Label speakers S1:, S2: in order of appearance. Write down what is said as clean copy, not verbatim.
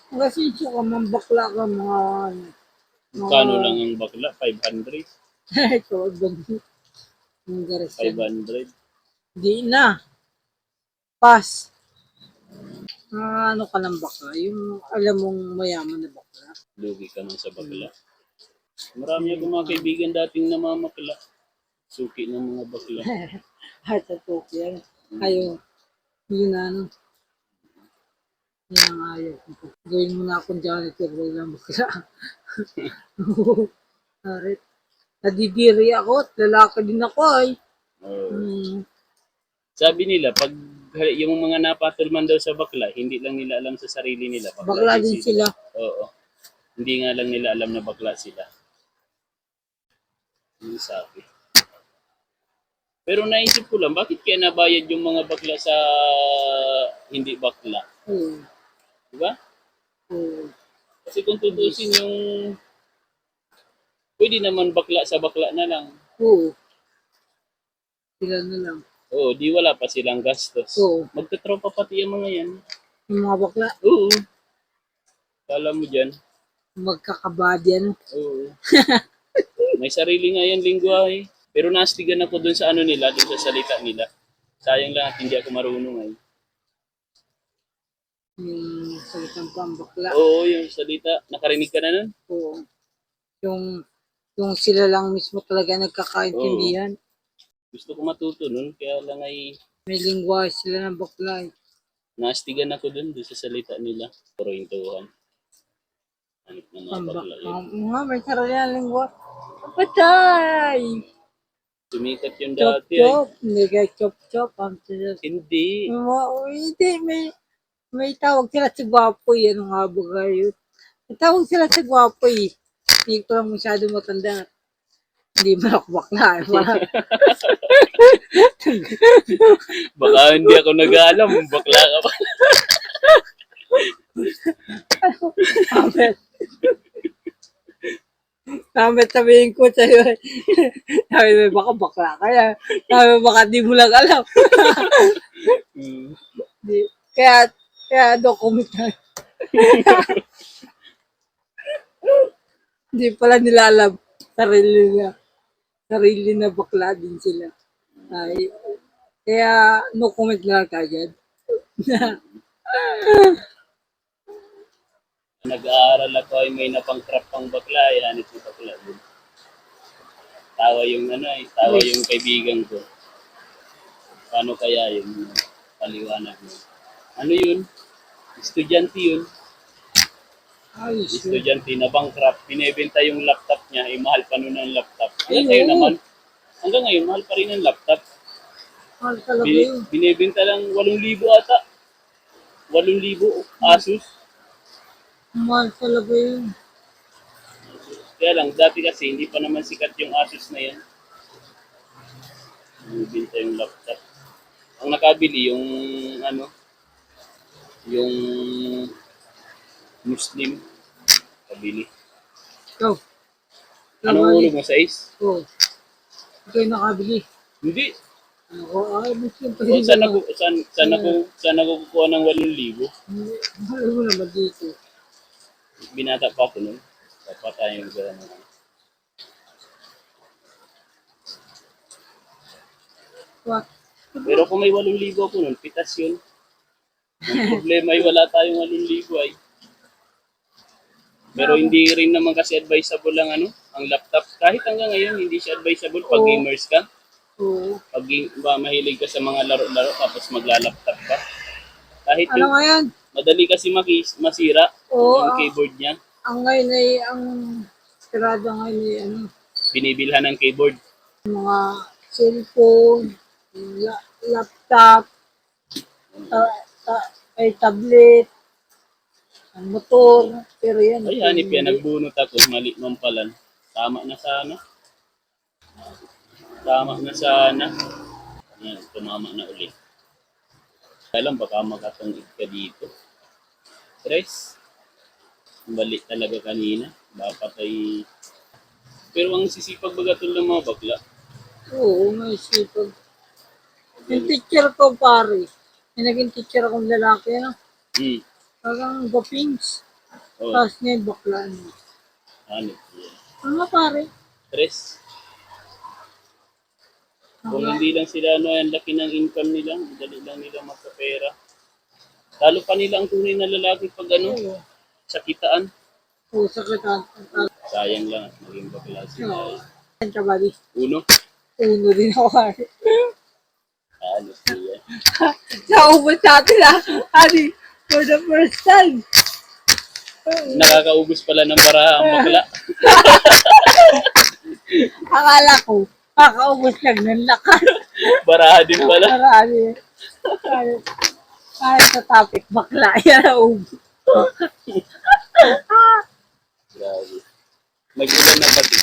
S1: Kasi ka man bakla ka
S2: Kano lang ang bakla? 500?
S1: ito, ganun. Ang garas yan.
S2: 500?
S1: Di na. Pass. Ano ka ng bakla? Yung alam mong mayaman na bakla.
S2: Lugi ka man sa bakla. Marami akong mga kaibigan dating namamakla. Suki ng mga bakla.
S1: Ay, totoo yan. Ayaw. Yun na, ano. Yan ang ayaw ko. Gawin mo na akong janitor. Wala lang bakla. Arit. Nadidiri ako at lalaki din ako ay.
S2: Sabi nila, pag yung mga napatulman daw sa bakla, hindi lang nila alam sa sarili nila.
S1: Bakla din sila.
S2: Oo. Hindi nga lang nila alam na bakla sila. Yung sabi. Pero naisip ko lang, bakit kaya nabayad yung mga bakla sa hindi bakla? Diba? Kasi kung tutusin yung pwede naman bakla sa bakla na lang.
S1: Oo. Sila na lang.
S2: Oo, di wala pa silang gastos.
S1: Oo.
S2: Magtatropa pati yung mga yan.
S1: Yung mga bakla.
S2: Oo. Kala mo dyan.
S1: Magkakabadyan.
S2: Oo. May sarili nga yan lingwahe. Pero nastigan ako dun sa ano nila, dun sa salita nila. Sayang lang at hindi ako marunong ay.
S1: Yung salitang pambakla.
S2: Oo, yung salita. Nakarinig ka na nun?
S1: Oo. Yung sila lang mismo talaga nagkakaintindihan.
S2: Gusto ko matuto nun, kaya lang ay
S1: may lingwahe sila ng bakla.
S2: nastigan ako dun sa salita nila. Puro hintuhan. Ano ng mga bakla yun.
S1: Mga may sarili ng lingwahe. Patay!
S2: Sumikat yung dati ay.
S1: Chop-chop. Hindi kaya chop-chop.
S2: Hindi.
S1: Hindi. May tawag sila sa gwapoy. Ano nga ba kayo? May tawag sila sa gwapoy. Hindi ko lang masyado matanda. Hindi man ako bakla.
S2: Baka hindi ako nag-aalam. Bakla ka pa.
S1: Amet sabihin ko sa'yo. Sabi mo, baka bakla kaya. Sabi mo, baka di mo lang alam. Kaya document na. Hindi pala nila alam. Sarili na bakla din sila. Ay, kaya no comment lang kagad.
S2: Nag-aaral ako ay may napang-trap pang bakla. Yan ito bakla. Tawa yung yung kaibigan ko. Paano kaya yung paliwanag mo? Ano yun? Estudyante yun. Estudyante na bankrupt. Binebenta yung laptop niya. Mahal pa nun ang laptop. Hanggang ngayon, mahal pa rin ang laptop.
S1: Mahal talaga yun.
S2: Binebenta lang 8,000 ata. 8,000 Asus.
S1: Mahal talaga yun.
S2: Kaya lang, dati kasi hindi pa naman sikat yung Asus na yan. Binibenta yung laptop. Ang nakabili yung yung Muslim kabili.
S1: Ikaw?
S2: Anong hulog mo? 6?
S1: Oo. Ikaw yung nakabili?
S2: Hindi.
S1: Muslim pa
S2: rin. Saan ako kukuha ng 8,000?
S1: Mahal mo naman dito.
S2: Binata pa ako nun. Papatay yung gano'n. Pero kung may 8,000 ako nun, pitas yun. Ang problema ay wala tayong 8,000 ay. Pero hindi rin naman kasi advisable ang laptop. Kahit hanggang ngayon, hindi siya advisable pag gamers ka. Pag mahilig ka sa mga laro-laro tapos magla-laptop ka. Kahit yung, madali kasi masira yung keyboard niya.
S1: Ang ngayon ay, ang sirado ngayon ay
S2: binibilhan ng keyboard.
S1: Mga cellphone, laptop, ay tablet, ang motor, pero yan.
S2: Ay, hanip yan, nagbunot ako, mali man pala. Tama na sana. Yan, tumama na ulit. Kaya lang, baka makatungig ka dito. Stress. Balik talaga kanina. Dapat ay... Pero ang sisipag bagatol ng mga bakla.
S1: Oo, may sipag. Yung teacher ko, pare. Yung naging teacher akong lalaki,
S2: Hmm.
S1: Parang gopings.
S2: Oh,
S1: Tapos ngayon bakla na.
S2: ano yan?
S1: Mga pare.
S2: Stress. Kung hindi lang sila, ang laki ng income nila, dali lang nila magkapera. Talo pa nila ang tunay na lalaki pag
S1: Oo.
S2: sakitaan.
S1: Sakit ang
S2: Sayang lang, maging bakla sila.
S1: Oo. Ang kabali.
S2: Uno,
S1: Uno din ako pare.
S2: ano yan?
S1: Naubos natin Ani, for the first time.
S2: Nakakaubos pala ng bara ang bakla.
S1: Akala ko, kakaubos lang ng lakas.
S2: Baraha din pala.
S1: Marami. Kahit sa topic, bakla yan naubos.
S2: Grabe. Nag-ulan na pati.